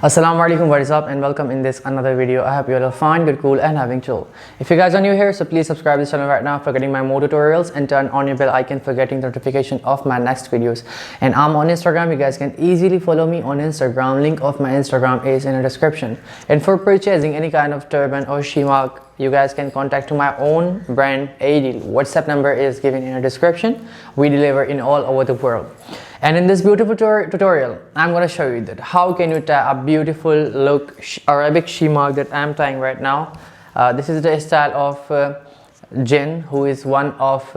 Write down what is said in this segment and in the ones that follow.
Assalamu Alaikum, what is up, and welcome in this another video. I hope you all are fine, good, cool, and having chill. If you guys are new here, so please subscribe to this channel right now for getting my more tutorials, and turn on your bell icon for getting the notification of my next videos. And I'm on Instagram. You guys can easily follow me on Instagram. Link of my Instagram is in the description. And for purchasing any kind of turban or shemagh, you guys can contact to my own brand Adil. WhatsApp number is given in the description. We deliver in all over the world. And in this beautiful tutorial, I'm going to show you that how can you tie a beautiful look Arabic shemagh that I'm tying right now. This is the style of Jin, who is one of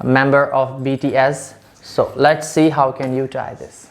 member of BTS. So let's see how can you tie this.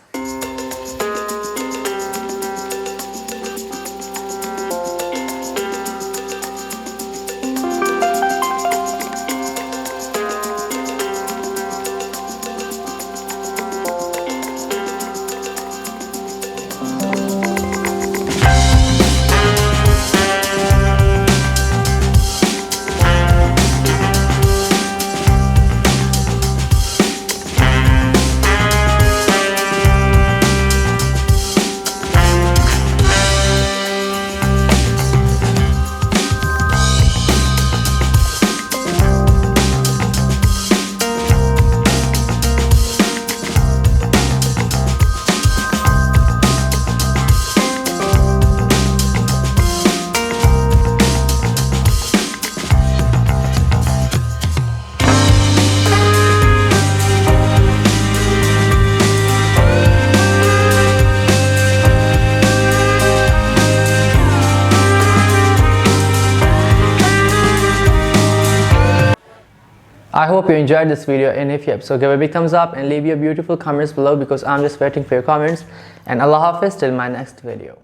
I hope you enjoyed this video, and if you have, so give a big thumbs up and leave your beautiful comments below because I'm just waiting for your comments. And Allah Hafiz till my next video.